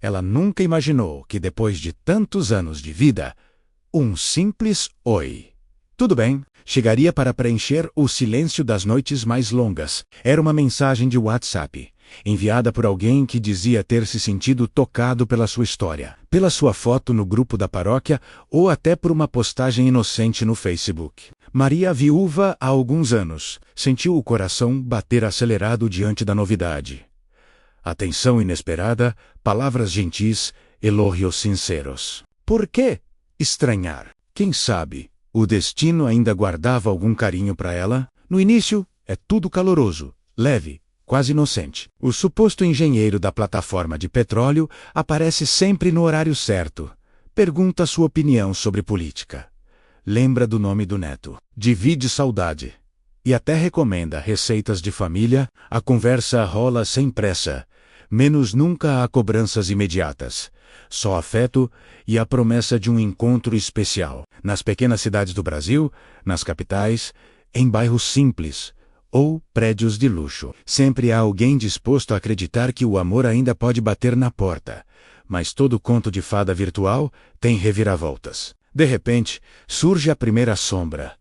Ela nunca imaginou que depois de tantos anos de vida, um simples oi, tudo bem, chegaria para preencher o silêncio das noites mais longas. Era uma mensagem de WhatsApp, enviada por alguém que dizia ter se sentido tocado pela sua história, pela sua foto no grupo da paróquia ou até por uma postagem inocente no Facebook. Maria, viúva há alguns anos, sentiu o coração bater acelerado diante da novidade. Atenção inesperada, palavras gentis, elogios sinceros. Por que estranhar? Quem sabe o destino ainda guardava algum carinho para ela? No início, é tudo caloroso, leve, quase inocente. O suposto engenheiro da plataforma de petróleo aparece sempre no horário certo. Pergunta sua opinião sobre política. Lembra do nome do neto. Divide saudade. E até recomenda receitas de família. A conversa rola sem pressa. Menos nunca há cobranças imediatas. Só afeto e a promessa de um encontro especial. Nas pequenas cidades do Brasil, nas capitais, em bairros simples ou prédios de luxo. Sempre há alguém disposto a acreditar que o amor ainda pode bater na porta. Mas todo conto de fada virtual tem reviravoltas. De repente, surge a primeira sombra.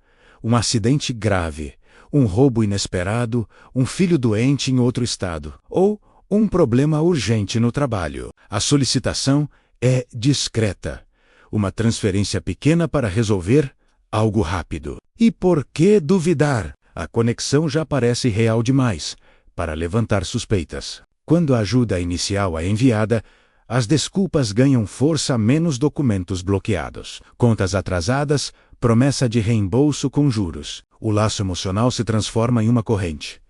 Um acidente grave, um roubo inesperado, um filho doente em outro estado, ou um problema urgente no trabalho. A solicitação é discreta. Uma transferência pequena para resolver algo rápido. E por que duvidar? A conexão já parece real demais para levantar suspeitas. Quando a ajuda inicial é enviada, as desculpas ganham força, menos documentos bloqueados, contas atrasadas, promessa de reembolso com juros. O laço emocional se transforma em uma corrente.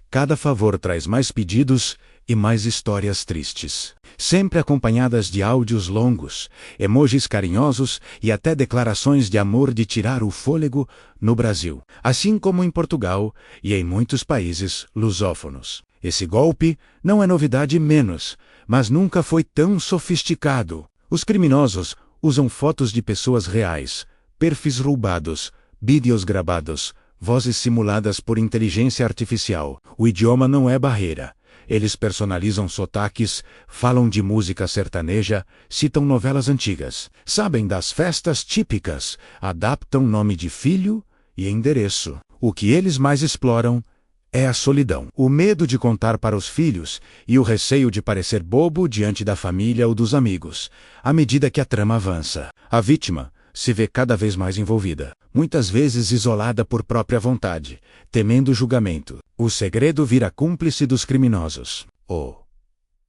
Cada favor traz mais pedidos e mais histórias tristes, sempre acompanhadas de áudios longos, emojis carinhosos e até declarações de amor de tirar o fôlego no Brasil, assim como em Portugal e em muitos países lusófonos. Esse golpe não é novidade menos, mas nunca foi tão sofisticado. Os criminosos usam fotos de pessoas reais, perfis roubados, vídeos gravados, vozes simuladas por inteligência artificial. O idioma não é barreira. Eles personalizam sotaques, falam de música sertaneja, citam novelas antigas, sabem das festas típicas, adaptam nome de filho e endereço. O que eles mais exploram é a solidão, o medo de contar para os filhos e o receio de parecer bobo diante da família ou dos amigos. À medida que a trama avança, a vítima se vê cada vez mais envolvida, muitas vezes isolada por própria vontade, temendo julgamento. O segredo vira cúmplice dos criminosos. O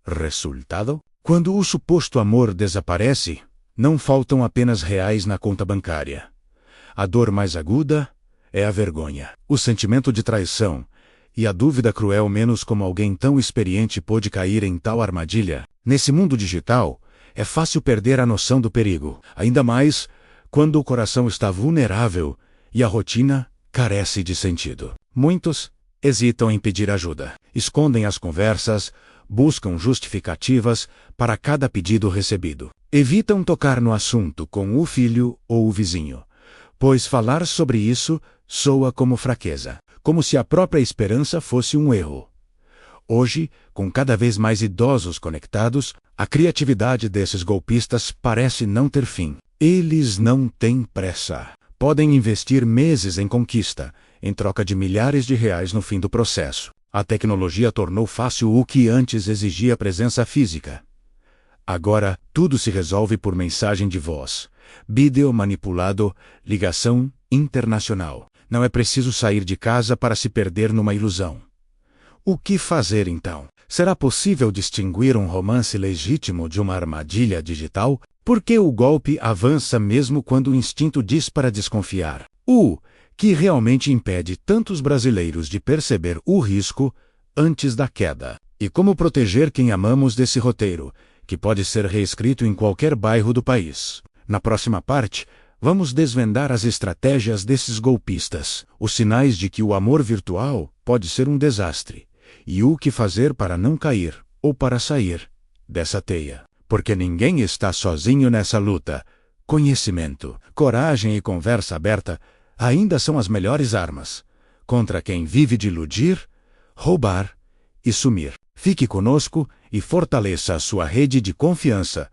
resultado? Quando o suposto amor desaparece, não faltam apenas reais na conta bancária. A dor mais aguda é a vergonha, o sentimento de traição e a dúvida cruel, menos como alguém tão experiente pôde cair em tal armadilha. Nesse mundo digital, é fácil perder a noção do perigo, ainda mais quando o coração está vulnerável e a rotina carece de sentido. Muitos hesitam em pedir ajuda, escondem as conversas, buscam justificativas para cada pedido recebido. Evitam tocar no assunto com o filho ou o vizinho, pois falar sobre isso soa como fraqueza, como se a própria esperança fosse um erro. Hoje, com cada vez mais idosos conectados, a criatividade desses golpistas parece não ter fim. Eles não têm pressa. Podem investir meses em conquista, em troca de milhares de reais no fim do processo. A tecnologia tornou fácil o que antes exigia presença física. Agora, tudo se resolve por mensagem de voz, vídeo manipulado, ligação internacional. Não é preciso sair de casa para se perder numa ilusão. O que fazer então? Será possível distinguir um romance legítimo de uma armadilha digital? Por que o golpe avança mesmo quando o instinto diz para desconfiar? O que realmente impede tantos brasileiros de perceber o risco antes da queda? E como proteger quem amamos desse roteiro, que pode ser reescrito em qualquer bairro do país? Na próxima parte, vamos desvendar as estratégias desses golpistas, os sinais de que o amor virtual pode ser um desastre, e o que fazer para não cair ou para sair dessa teia. Porque ninguém está sozinho nessa luta. Conhecimento, coragem e conversa aberta ainda são as melhores armas contra quem vive de iludir, roubar e sumir. Fique conosco e fortaleça a sua rede de confiança.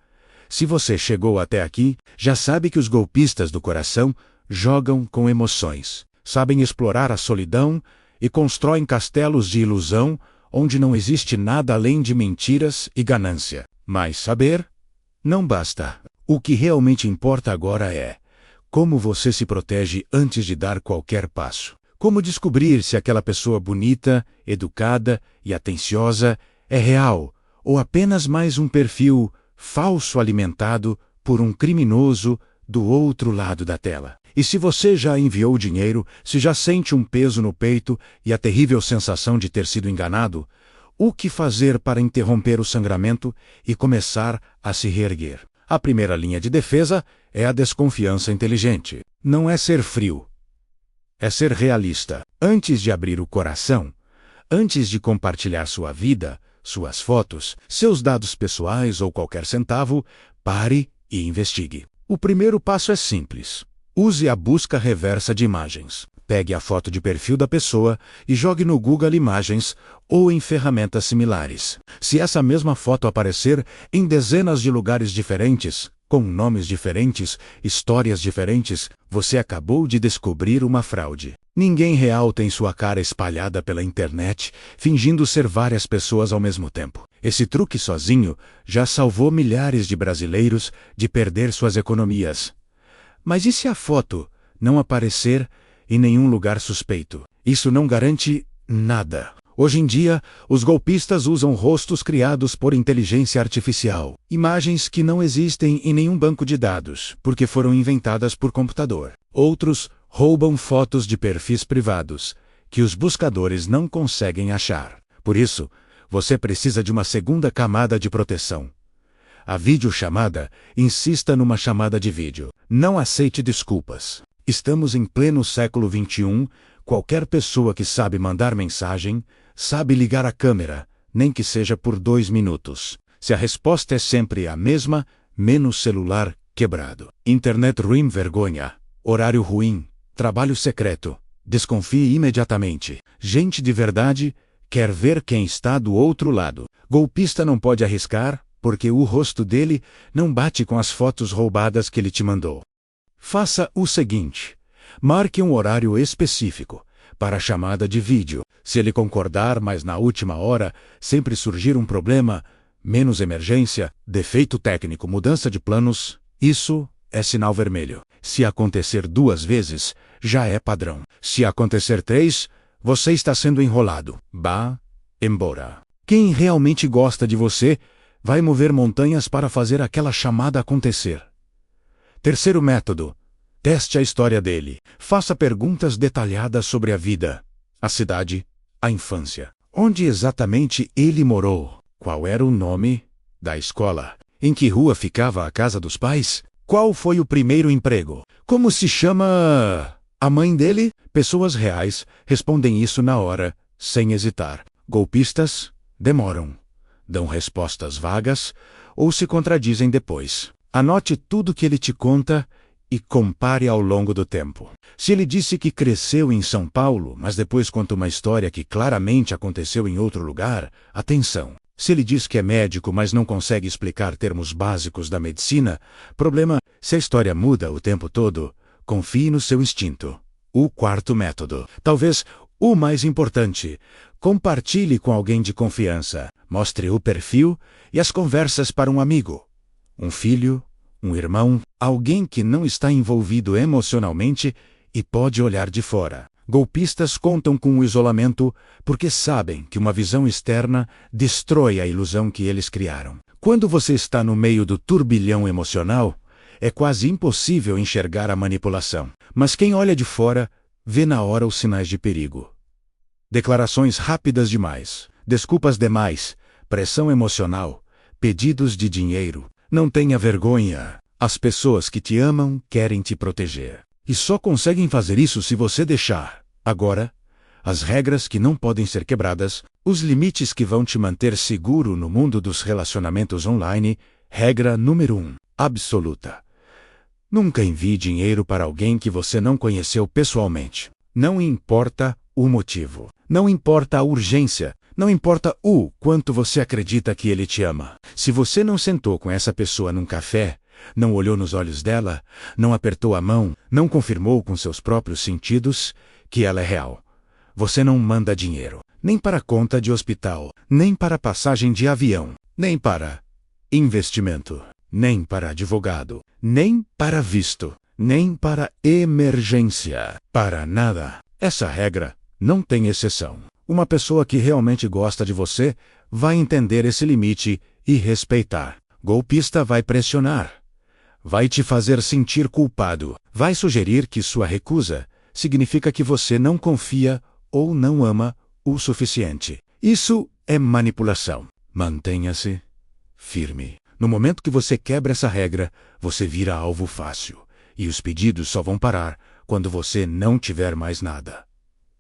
Se você chegou até aqui, já sabe que os golpistas do coração jogam com emoções, sabem explorar a solidão e constroem castelos de ilusão onde não existe nada além de mentiras e ganância. Mas saber não basta. O que realmente importa agora é como você se protege antes de dar qualquer passo. Como descobrir se aquela pessoa bonita, educada e atenciosa é real ou apenas mais um perfil falso alimentado por um criminoso do outro lado da tela. E se você já enviou dinheiro, se já sente um peso no peito e a terrível sensação de ter sido enganado, o que fazer para interromper o sangramento e começar a se reerguer? A primeira linha de defesa é a desconfiança inteligente. Não é ser frio, é ser realista. Antes de abrir o coração, antes de compartilhar sua vida, suas fotos, seus dados pessoais ou qualquer centavo, pare e investigue. O primeiro passo é simples. Use a busca reversa de imagens. Pegue a foto de perfil da pessoa e jogue no Google Imagens ou em ferramentas similares. Se essa mesma foto aparecer em dezenas de lugares diferentes, com nomes diferentes, histórias diferentes, você acabou de descobrir uma fraude. Ninguém real tem sua cara espalhada pela internet, fingindo ser várias pessoas ao mesmo tempo. Esse truque sozinho já salvou milhares de brasileiros de perder suas economias. Mas e se a foto não aparecer em nenhum lugar suspeito? Isso não garante nada. Hoje em dia, os golpistas usam rostos criados por inteligência artificial, imagens que não existem em nenhum banco de dados, porque foram inventadas por computador. Outros roubam fotos de perfis privados, que os buscadores não conseguem achar. Por isso, você precisa de uma segunda camada de proteção. A videochamada, insista numa chamada de vídeo. Não aceite desculpas. Estamos em pleno século XXI, qualquer pessoa que sabe mandar mensagem, sabe ligar a câmera, nem que seja por 2 minutos. Se a resposta é sempre a mesma, menos celular quebrado. Internet ruim, vergonha. Horário ruim. Trabalho secreto. Desconfie imediatamente. Gente de verdade quer ver quem está do outro lado. Golpista não pode arriscar, porque o rosto dele não bate com as fotos roubadas que ele te mandou. Faça o seguinte: marque um horário específico para a chamada de vídeo. Se ele concordar, mas na última hora sempre surgir um problema, menos emergência, defeito técnico, mudança de planos, isso é sinal vermelho. Se acontecer 2 vezes, já é padrão. Se acontecer 3, você está sendo enrolado. Vá embora. Quem realmente gosta de você vai mover montanhas para fazer aquela chamada acontecer. Terceiro método: teste a história dele. Faça perguntas detalhadas sobre a vida, a cidade, a infância. Onde exatamente ele morou? Qual era o nome da escola? Em que rua ficava a casa dos pais? Qual foi o primeiro emprego? Como se chama a mãe dele? Pessoas reais respondem isso na hora, sem hesitar. Golpistas demoram, dão respostas vagas ou se contradizem depois. Anote tudo que ele te conta e compare ao longo do tempo. Se ele disse que cresceu em São Paulo, mas depois conta uma história que claramente aconteceu em outro lugar, atenção. Se ele diz que é médico, mas não consegue explicar termos básicos da medicina, problema. Se a história muda o tempo todo, confie no seu instinto. O quarto método, talvez o mais importante: compartilhe com alguém de confiança. Mostre o perfil e as conversas para um amigo, um filho, um irmão, alguém que não está envolvido emocionalmente e pode olhar de fora. Golpistas contam com o isolamento porque sabem que uma visão externa destrói a ilusão que eles criaram. Quando você está no meio do turbilhão emocional, é quase impossível enxergar a manipulação. Mas quem olha de fora vê na hora os sinais de perigo. Declarações rápidas demais, desculpas demais, pressão emocional, pedidos de dinheiro. Não tenha vergonha. As pessoas que te amam querem te proteger. E só conseguem fazer isso se você deixar. Agora, as regras que não podem ser quebradas, os limites que vão te manter seguro no mundo dos relacionamentos online. Regra número 1. Absoluta. Nunca envie dinheiro para alguém que você não conheceu pessoalmente. Não importa o motivo. Não importa a urgência. Não importa o quanto você acredita que ele te ama. Se você não sentou com essa pessoa num café, não olhou nos olhos dela, não apertou a mão, não confirmou com seus próprios sentidos que ela é real, você não manda dinheiro, nem para conta de hospital, nem para passagem de avião, nem para investimento, nem para advogado, nem para visto, nem para emergência, para nada. Essa regra não tem exceção. Uma pessoa que realmente gosta de você vai entender esse limite e respeitar. Golpista vai pressionar, vai te fazer sentir culpado, vai sugerir que sua recusa significa que você não confia ou não ama o suficiente. Isso é manipulação. Mantenha-se firme. No momento que você quebra essa regra, você vira alvo fácil. E os pedidos só vão parar quando você não tiver mais nada.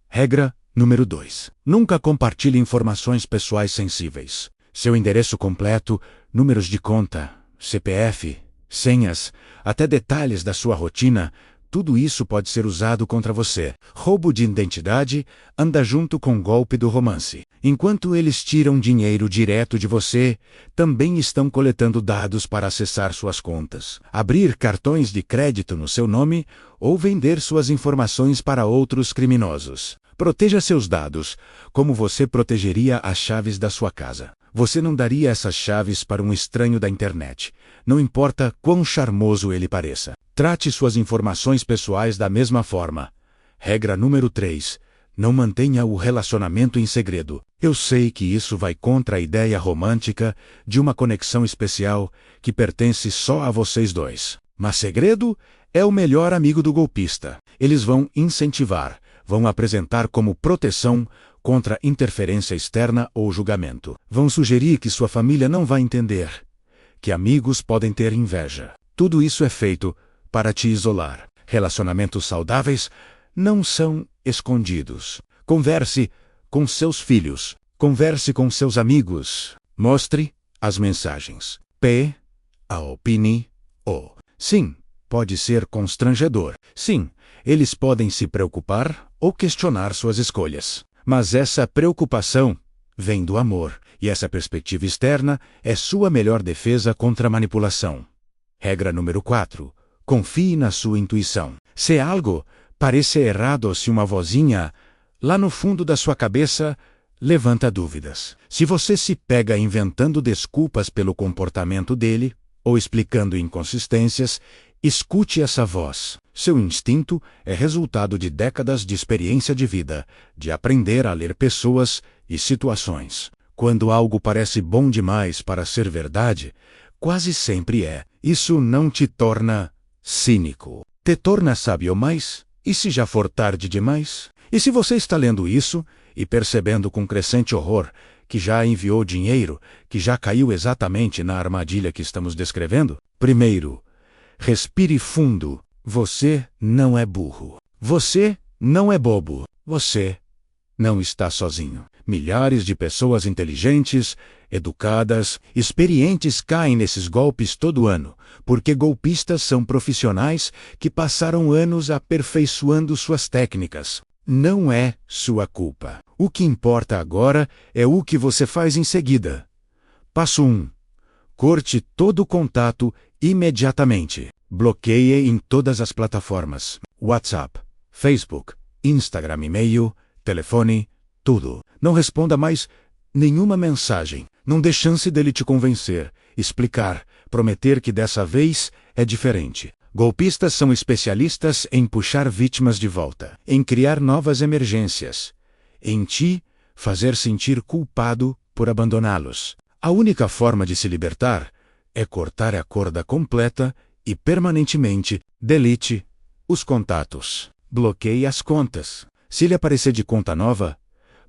Regra número 2. Nunca compartilhe informações pessoais sensíveis. Seu endereço completo, números de conta, CPF, senhas, até detalhes da sua rotina, tudo isso pode ser usado contra você. Roubo de identidade anda junto com o golpe do romance. Enquanto eles tiram dinheiro direto de você, também estão coletando dados para acessar suas contas, abrir cartões de crédito no seu nome ou vender suas informações para outros criminosos. Proteja seus dados, como você protegeria as chaves da sua casa. Você não daria essas chaves para um estranho da internet, não importa quão charmoso ele pareça. Trate suas informações pessoais da mesma forma. Regra número 3. Não mantenha o relacionamento em segredo. Eu sei que isso vai contra a ideia romântica de uma conexão especial que pertence só a vocês dois. Mas segredo é o melhor amigo do golpista. Eles vão incentivar, vão apresentar como proteção contra interferência externa ou julgamento. Vão sugerir que sua família não vai entender, que amigos podem ter inveja. Tudo isso é feito para te isolar. Relacionamentos saudáveis não são escondidos. Converse com seus filhos. Converse com seus amigos. Mostre as mensagens. A opinião. Sim, pode ser constrangedor. Sim, eles podem se preocupar ou questionar suas escolhas. Mas essa preocupação vem do amor, e essa perspectiva externa é sua melhor defesa contra a manipulação. Regra número 4. Confie na sua intuição. Se algo parecer errado ou se uma vozinha, lá no fundo da sua cabeça, levanta dúvidas. Se você se pega inventando desculpas pelo comportamento dele, ou explicando inconsistências, escute essa voz. Seu instinto é resultado de décadas de experiência de vida, de aprender a ler pessoas e situações. Quando algo parece bom demais para ser verdade, quase sempre é. Isso não te torna cínico. Te torna sábio mais? E se já for tarde demais? E se você está lendo isso e percebendo com crescente horror que já enviou dinheiro, que já caiu exatamente na armadilha que estamos descrevendo? Primeiro, respire fundo. Você não é burro. Você não é bobo. Você não está sozinho. Milhares de pessoas inteligentes, educadas, experientes caem nesses golpes todo ano, porque golpistas são profissionais que passaram anos aperfeiçoando suas técnicas. Não é sua culpa. O que importa agora é o que você faz em seguida. Passo 1. Corte todo o contato imediatamente. Bloqueie em todas as plataformas. WhatsApp, Facebook, Instagram, e-mail, telefone, tudo. Não responda mais nenhuma mensagem. Não dê chance dele te convencer, explicar, prometer que dessa vez é diferente. Golpistas são especialistas em puxar vítimas de volta, em criar novas emergências, em te fazer sentir culpado por abandoná-los. A única forma de se libertar é cortar a corda completa e permanentemente. Delete os contatos. Bloqueie as contas. Se ele aparecer de conta nova,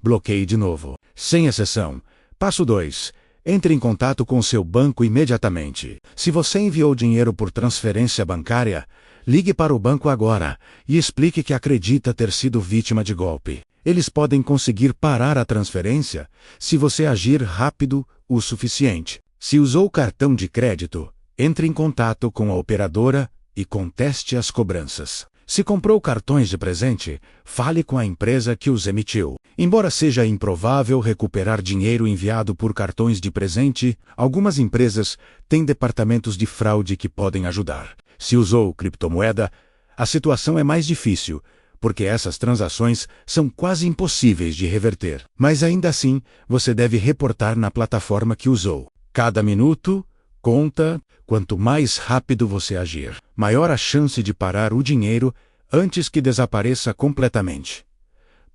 bloqueie de novo, sem exceção. Passo 2. Entre em contato com seu banco imediatamente. Se você enviou dinheiro por transferência bancária, ligue para o banco agora e explique que acredita ter sido vítima de golpe. Eles podem conseguir parar a transferência se você agir rápido o suficiente. Se usou cartão de crédito, entre em contato com a operadora e conteste as cobranças. Se comprou cartões de presente, fale com a empresa que os emitiu. Embora seja improvável recuperar dinheiro enviado por cartões de presente, algumas empresas têm departamentos de fraude que podem ajudar. Se usou criptomoeda, a situação é mais difícil, porque essas transações são quase impossíveis de reverter. Mas ainda assim, você deve reportar na plataforma que usou. Cada minuto conta. Quanto mais rápido você agir, maior a chance de parar o dinheiro antes que desapareça completamente.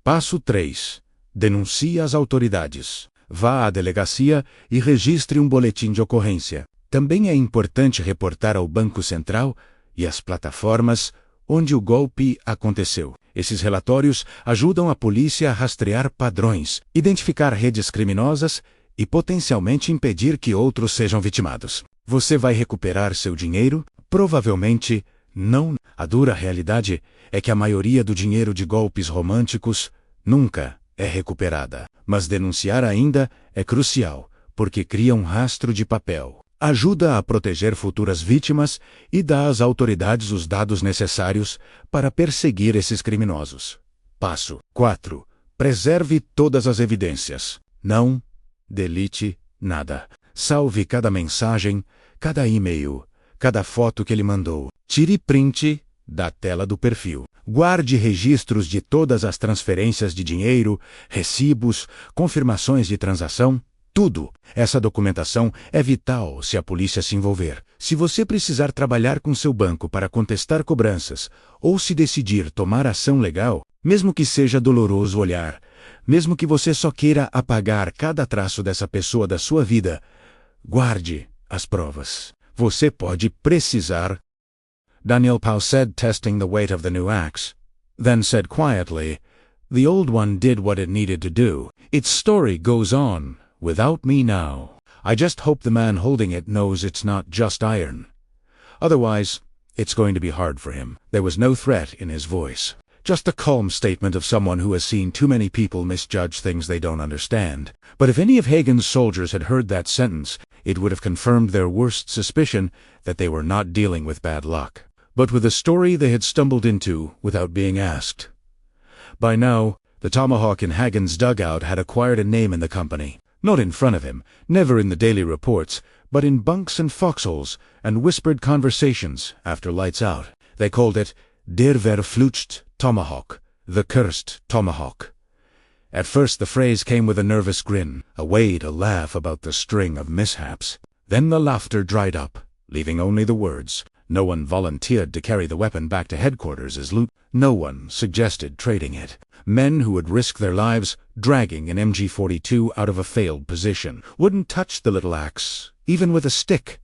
Passo 3. Denuncie as autoridades. Vá à delegacia e registre um boletim de ocorrência. Também é importante reportar ao Banco Central e às plataformas onde o golpe aconteceu. Esses relatórios ajudam a polícia a rastrear padrões, identificar redes criminosas e potencialmente impedir que outros sejam vitimados. Você vai recuperar seu dinheiro? Provavelmente não. A dura realidade é que a maioria do dinheiro de golpes românticos nunca é recuperada. Mas denunciar ainda é crucial, porque cria um rastro de papel. Ajuda a proteger futuras vítimas e dá às autoridades os dados necessários para perseguir esses criminosos. Passo 4. Preserve todas as evidências. Não delete nada. Salve cada mensagem, cada e-mail, cada foto que ele mandou. Tire print da tela do perfil. Guarde registros de todas as transferências de dinheiro, recibos, confirmações de transação, tudo. Essa documentação é vital se a polícia se envolver. Se você precisar trabalhar com seu banco para contestar cobranças ou se decidir tomar ação legal, mesmo que seja doloroso olhar, mesmo que você só queira apagar cada traço dessa pessoa da sua vida, guarde as provas. Você pode precisar. Daniel Pau said, testing the weight of the new axe, then said quietly, "The old one did what it needed to do. Its story goes on, without me now. I just hope the man holding it knows it's not just iron. Otherwise, it's going to be hard for him." There was no threat in his voice. Just a calm statement of someone who has seen too many people misjudge things they don't understand. But if any of Hagen's soldiers had heard that sentence, it would have confirmed their worst suspicion that they were not dealing with bad luck, but with a story they had stumbled into without being asked. By now, the tomahawk in Hagen's dugout had acquired a name in the company. Not in front of him, never in the daily reports, but in bunks and foxholes and whispered conversations after lights out. They called it Der verflucht Tomahawk, the cursed tomahawk. At first the phrase came with a nervous grin, a way to laugh about the string of mishaps. Then the laughter dried up, leaving only the words. No one volunteered to carry the weapon back to headquarters as loot. No one suggested trading it. Men who would risk their lives dragging an MG-42 out of a failed position wouldn't touch the little axe, even with a stick.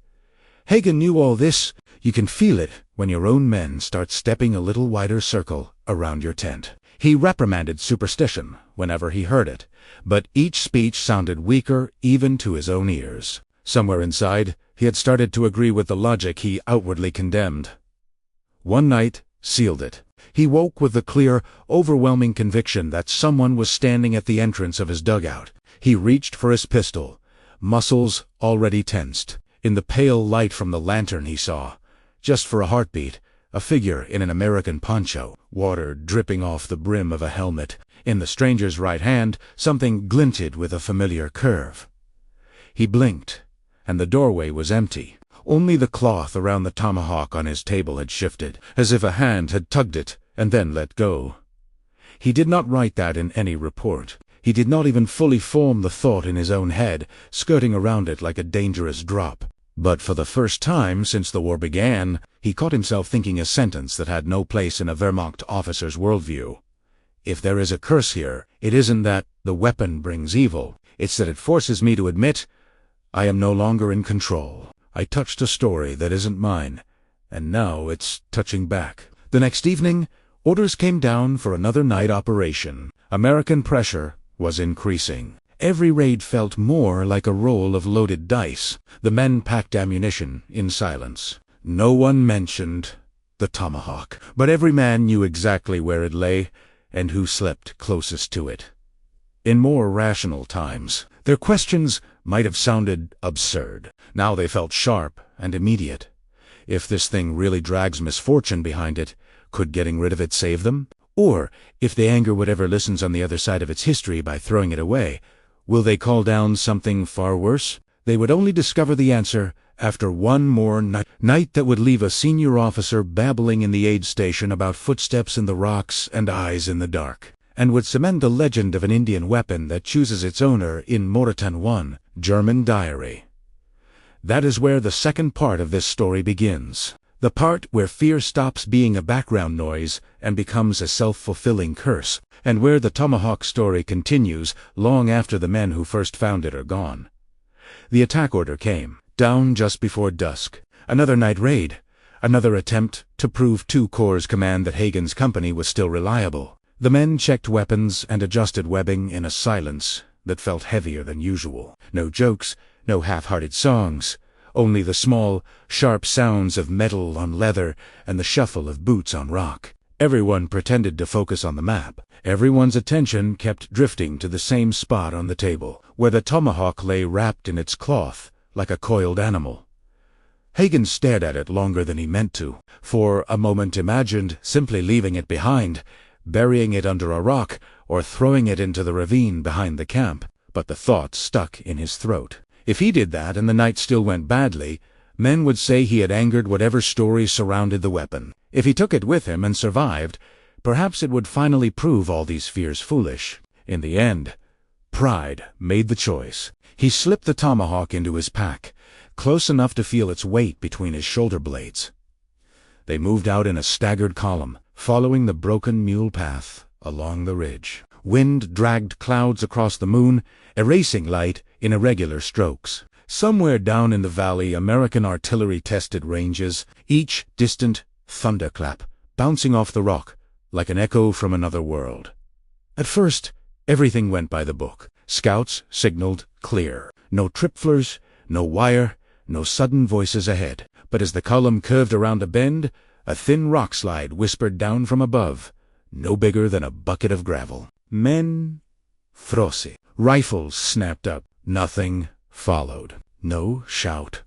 Hagen knew all this. You can feel it when your own men start stepping a little wider circle around your tent. He reprimanded superstition whenever he heard it, but each speech sounded weaker even to his own ears. Somewhere inside, he had started to agree with the logic he outwardly condemned. One night sealed it. He woke with the clear, overwhelming conviction that someone was standing at the entrance of his dugout. He reached for his pistol, muscles already tensed. In the pale light from the lantern he saw, just for a heartbeat, a figure in an American poncho, water dripping off the brim of a helmet. In the stranger's right hand, something glinted with a familiar curve. He blinked, and the doorway was empty. Only the cloth around the tomahawk on his table had shifted, as if a hand had tugged it and then let go. He did not write that in any report. He did not even fully form the thought in his own head, skirting around it like a dangerous drop. But for the first time since the war began, he caught himself thinking a sentence that had no place in a Wehrmacht officer's worldview. If there is a curse here, it isn't that the weapon brings evil. It's that it forces me to admit I am no longer in control. I touched a story that isn't mine, and now it's touching back. The next evening, orders came down for another night operation. American pressure was increasing. Every raid felt more like a roll of loaded dice. The men packed ammunition in silence. No one mentioned the tomahawk, but every man knew exactly where it lay and who slept closest to it. In more rational times, their questions might have sounded absurd. Now they felt sharp and immediate. If this thing really drags misfortune behind it, Could getting rid of it save them? Or, if they anger whatever listens on the other side of its history by throwing it away, will they call down something far worse? They would only discover the answer after one more night that would leave a senior officer babbling in the aid station about footsteps in the rocks and eyes in the dark, and would cement the legend of an Indian weapon that chooses its owner in Moreton 1, German diary. That is where the second part of this story begins. The part where fear stops being a background noise and becomes a self-fulfilling curse, and where the tomahawk story continues long after the men who first found it are gone. The attack order came, down just before dusk. Another night raid. Another attempt to prove II Corps' command that Hagen's company was still reliable. The men checked weapons and adjusted webbing in a silence that felt heavier than usual. No jokes, no half-hearted songs. Only the small, sharp sounds of metal on leather and the shuffle of boots on rock. Everyone pretended to focus on the map. Everyone's attention kept drifting to the same spot on the table, where the tomahawk lay wrapped in its cloth, like a coiled animal. Hagen stared at it longer than he meant to. For a moment imagined simply leaving it behind, burying it under a rock, or throwing it into the ravine behind the camp. But the thought stuck in his throat. If he did that and the night still went badly, men would say he had angered whatever stories surrounded the weapon. If he took it with him and survived, perhaps it would finally prove all these fears foolish. In the end, pride made the choice. He slipped the tomahawk into his pack, close enough to feel its weight between his shoulder blades. They moved out in a staggered column, following the broken mule path along the ridge. Wind dragged clouds across the moon, erasing light in irregular strokes. Somewhere down in the valley, American artillery tested ranges, each distant thunderclap, bouncing off the rock like an echo from another world. At first, everything went by the book. Scouts signaled clear. No tripflers, no wire, no sudden voices ahead. But as the column curved around a bend, a thin rock slide whispered down from above, no bigger than a bucket of gravel. Men frosi. Rifles snapped up. Nothing followed. No shout.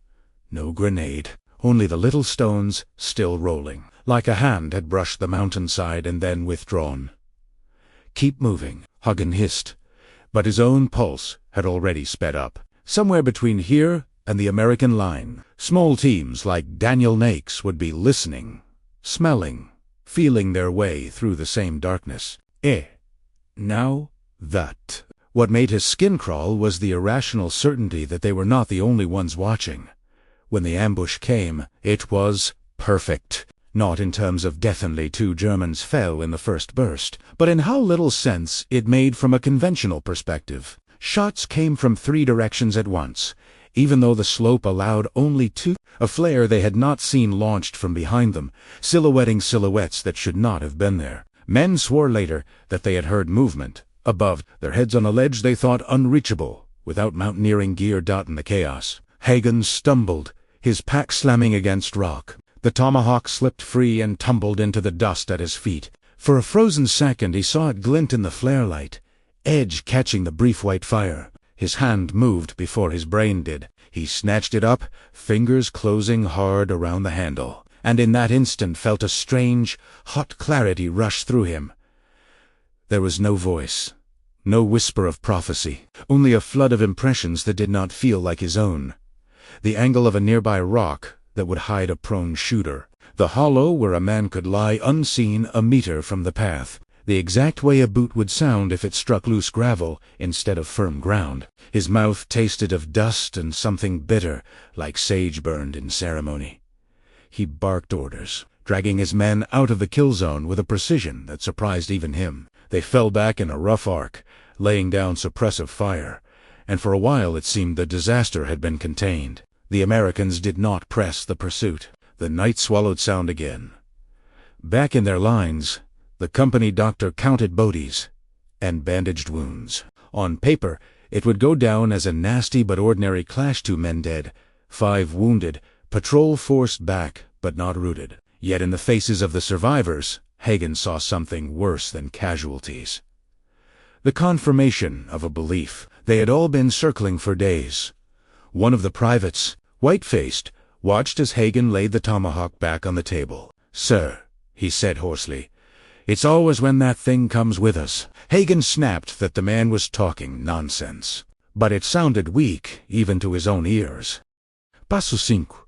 No grenade. Only the little stones still rolling, like a hand had brushed the mountainside and then withdrawn. Keep moving, Hagen hissed. But his own pulse had already sped up. Somewhere between here and the American line, small teams like Daniel Nake's would be listening, smelling, feeling their way through the same darkness. Now that. What made his skin crawl was the irrational certainty that they were not the only ones watching. When the ambush came, it was perfect. Not in terms of definitely 2 Germans fell in the first burst, but in how little sense it made from a conventional perspective. Shots came from 3 directions at once, even though the slope allowed only 2. A flare they had not seen launched from behind them, silhouetting silhouettes that should not have been there. Men swore later that they had heard movement. Above, their heads on a ledge they thought unreachable, without mountaineering gear in the chaos. Hagen stumbled, his pack slamming against rock. The tomahawk slipped free and tumbled into the dust at his feet. For a frozen second he saw it glint in the flare light, edge catching the brief white fire. His hand moved before his brain did. He snatched it up, fingers closing hard around the handle, and in that instant felt a strange, hot clarity rush through him. There was no voice, no whisper of prophecy, only a flood of impressions that did not feel like his own. The angle of a nearby rock that would hide a prone shooter, the hollow where a man could lie unseen a meter from the path, the exact way a boot would sound if it struck loose gravel instead of firm ground. His mouth tasted of dust and something bitter, like sage burned in ceremony. He barked orders, dragging his men out of the kill zone with a precision that surprised even him. They fell back in a rough arc, laying down suppressive fire, and for a while it seemed the disaster had been contained. The Americans did not press the pursuit. The night-swallowed sound again. Back in their lines, the company doctor counted bodies and bandaged wounds. On paper, it would go down as a nasty but ordinary clash. 2 men dead, 5 wounded, patrol forced back but not routed. Yet in the faces of the survivors, Hagen saw something worse than casualties. The confirmation of a belief. They had all been circling for days. One of the privates, white-faced, watched as Hagen laid the tomahawk back on the table. "Sir," he said hoarsely. "It's always when that thing comes with us." Hagen snapped that the man was talking nonsense. But it sounded weak, even to his own ears. Passo 5.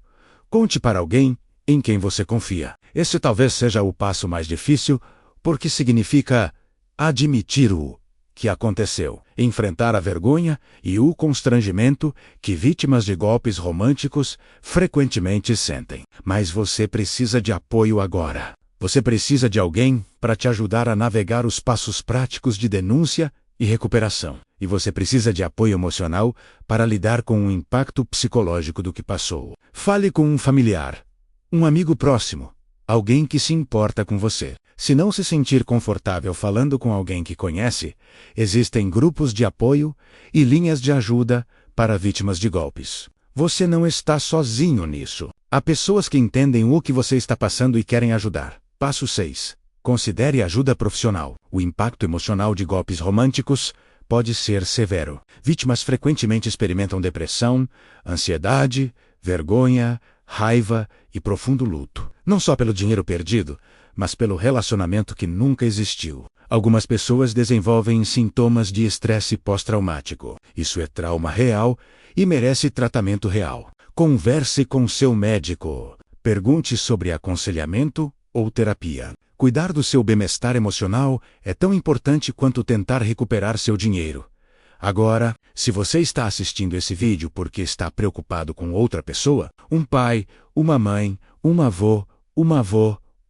Conte para alguém em quem você confia. Esse talvez seja o passo mais difícil, porque significa admitir o que aconteceu, enfrentar a vergonha e o constrangimento que vítimas de golpes românticos frequentemente sentem. Mas você precisa de apoio agora. Você precisa de alguém para te ajudar a navegar os passos práticos de denúncia e recuperação. E você precisa de apoio emocional para lidar com o impacto psicológico do que passou. Fale com um familiar, um amigo próximo, alguém que se importa com você. Se não se sentir confortável falando com alguém que conhece, existem grupos de apoio e linhas de ajuda para vítimas de golpes. Você não está sozinho nisso. Há pessoas que entendem o que você está passando e querem ajudar. Passo 6. Considere ajuda profissional. O impacto emocional de golpes românticos pode ser severo. Vítimas frequentemente experimentam depressão, ansiedade, vergonha, raiva e profundo luto. Não só pelo dinheiro perdido, mas pelo relacionamento que nunca existiu. Algumas pessoas desenvolvem sintomas de estresse pós-traumático. Isso é trauma real e merece tratamento real. Converse com seu médico. Pergunte sobre aconselhamento ou terapia. Cuidar do seu bem-estar emocional é tão importante quanto tentar recuperar seu dinheiro. Agora, se você está assistindo esse vídeo porque está preocupado com outra pessoa, um pai, uma mãe, um avô,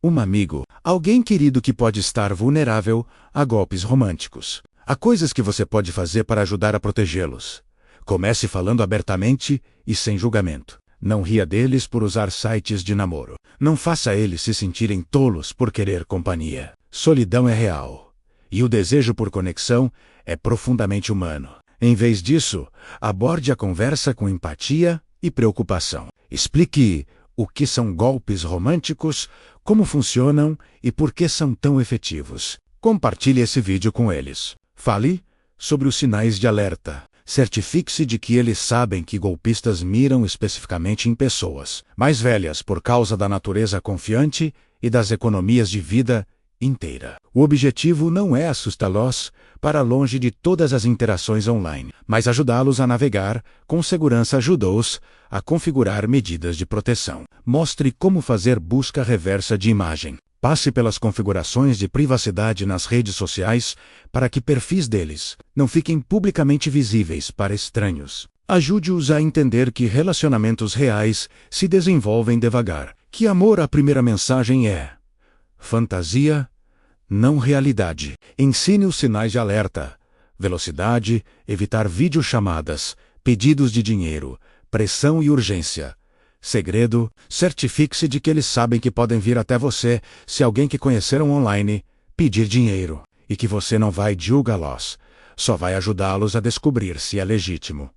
um amigo, alguém querido que pode estar vulnerável a golpes românticos. Há coisas que você pode fazer para ajudar a protegê-los. Comece falando abertamente e sem julgamento. Não ria deles por usar sites de namoro. Não faça eles se sentirem tolos por querer companhia. Solidão é real. E o desejo por conexão é profundamente humano. Em vez disso, aborde a conversa com empatia e preocupação. Explique o que são golpes românticos, como funcionam e por que são tão efetivos. Compartilhe esse vídeo com eles. Fale sobre os sinais de alerta. Certifique-se de que eles sabem que golpistas miram especificamente em pessoas mais velhas por causa da natureza confiante e das economias de vida inteira. O objetivo não é assustá-los para longe de todas as interações online, mas ajudá-los a navegar com segurança. Ajude-os a configurar medidas de proteção. Mostre como fazer busca reversa de imagem. Passe pelas configurações de privacidade nas redes sociais para que perfis deles não fiquem publicamente visíveis para estranhos. Ajude-os a entender que relacionamentos reais se desenvolvem devagar, que amor à primeira mensagem é fantasia, não realidade. Ensine os sinais de alerta, velocidade, evitar videochamadas, pedidos de dinheiro, pressão e urgência. Segredo, certifique-se de que eles sabem que podem vir até você se alguém que conheceram online pedir dinheiro, e que você não vai julgá-los, só vai ajudá-los a descobrir se é legítimo.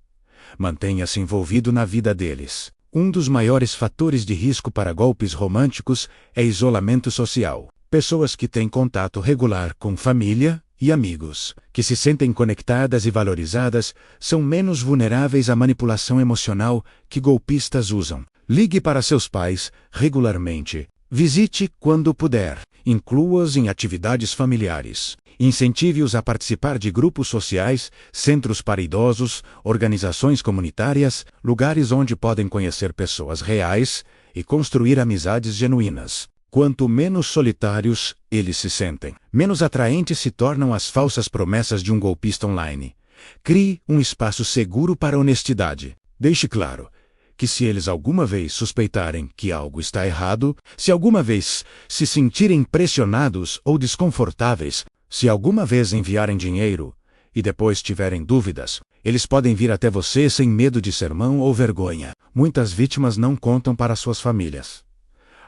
Mantenha-se envolvido na vida deles. Um dos maiores fatores de risco para golpes românticos é isolamento social. Pessoas que têm contato regular com família e amigos, que se sentem conectadas e valorizadas, são menos vulneráveis à manipulação emocional que golpistas usam. Ligue para seus pais regularmente. Visite quando puder. Inclua-os em atividades familiares. Incentive-os a participar de grupos sociais, centros para idosos, organizações comunitárias, lugares onde podem conhecer pessoas reais e construir amizades genuínas. Quanto menos solitários eles se sentem, menos atraentes se tornam as falsas promessas de um golpista online. Crie um espaço seguro para a honestidade. Deixe claro que se eles alguma vez suspeitarem que algo está errado, se alguma vez se sentirem pressionados ou desconfortáveis, se alguma vez enviarem dinheiro e depois tiverem dúvidas, eles podem vir até você sem medo de sermão ou vergonha. Muitas vítimas não contam para suas famílias,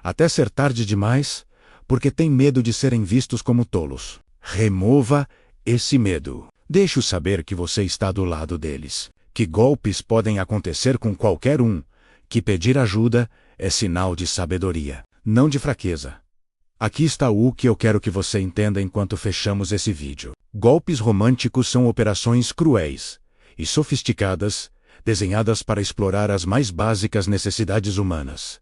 até ser tarde demais, porque têm medo de serem vistos como tolos. Remova esse medo. Deixe-os saber que você está do lado deles, que golpes podem acontecer com qualquer um, que pedir ajuda é sinal de sabedoria, não de fraqueza. Aqui está o que eu quero que você entenda enquanto fechamos esse vídeo. Golpes românticos são operações cruéis e sofisticadas, desenhadas para explorar as mais básicas necessidades humanas: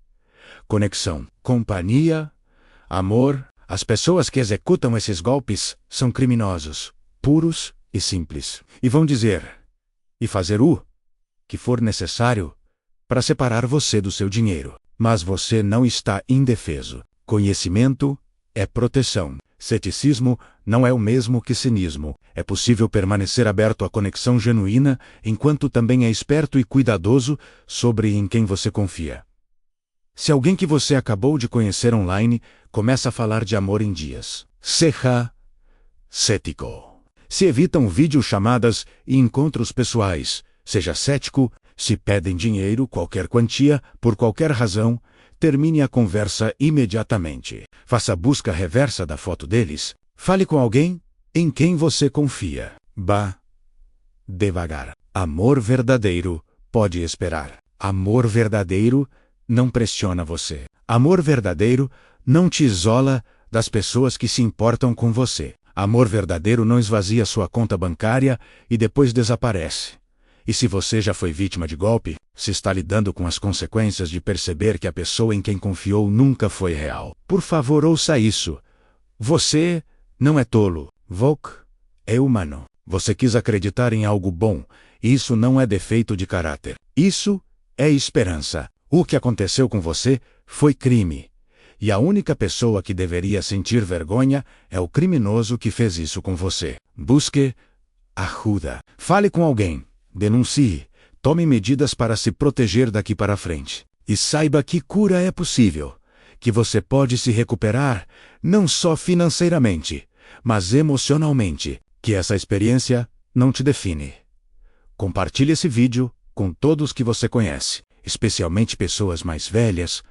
conexão, companhia, Amor, as pessoas que executam esses golpes são criminosos, puros e simples. E vão dizer e fazer o que for necessário para separar você do seu dinheiro. Mas você não está indefeso. Conhecimento é proteção. Ceticismo não é o mesmo que cinismo. É possível permanecer aberto à conexão genuína enquanto também é esperto e cuidadoso sobre em quem você confia. Se alguém que você acabou de conhecer online começa a falar de amor em dias, seja cético. Se evitam videochamadas e encontros pessoais, seja cético. Se pedem dinheiro, qualquer quantia, por qualquer razão, termine a conversa imediatamente. Faça a busca reversa da foto deles. Fale com alguém em quem você confia. Devagar. Amor verdadeiro pode esperar. Amor verdadeiro não pressiona você. Amor verdadeiro não te isola das pessoas que se importam com você. Amor verdadeiro não esvazia sua conta bancária e depois desaparece. E se você já foi vítima de golpe, se está lidando com as consequências de perceber que a pessoa em quem confiou nunca foi real. Por favor, ouça isso. Você não é tolo. Você é humano. Você quis acreditar em algo bom. Isso não é defeito de caráter. Isso é esperança. O que aconteceu com você foi crime. E a única pessoa que deveria sentir vergonha é o criminoso que fez isso com você. Busque ajuda. Fale com alguém. Denuncie. Tome medidas para se proteger daqui para frente. E saiba que cura é possível. Que você pode se recuperar, não só financeiramente, mas emocionalmente. Que essa experiência não te define. Compartilhe esse vídeo com todos que você conhece, especialmente pessoas mais velhas,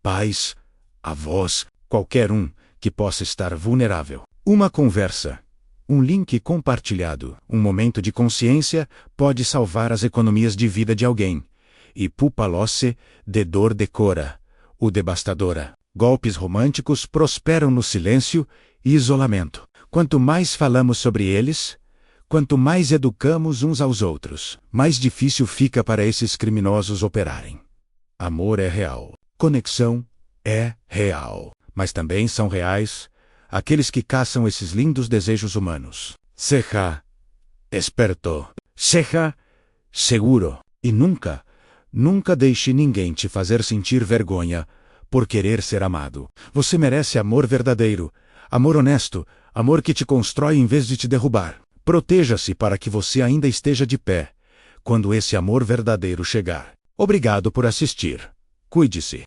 pais, avós, qualquer um que possa estar vulnerável. Uma conversa, um link compartilhado, um momento de consciência pode salvar as economias de vida de alguém. E pupalosse de dor decora, o devastadora. Golpes românticos prosperam no silêncio e isolamento. Quanto mais falamos sobre eles, quanto mais educamos uns aos outros, mais difícil fica para esses criminosos operarem. Amor é real. Conexão é real. Mas também são reais aqueles que caçam esses lindos desejos humanos. Seja esperto. Seja seguro. E nunca deixe ninguém te fazer sentir vergonha por querer ser amado. Você merece amor verdadeiro, amor honesto, amor que te constrói em vez de te derrubar. Proteja-se para que você ainda esteja de pé quando esse amor verdadeiro chegar. Obrigado por assistir. Cuide-se.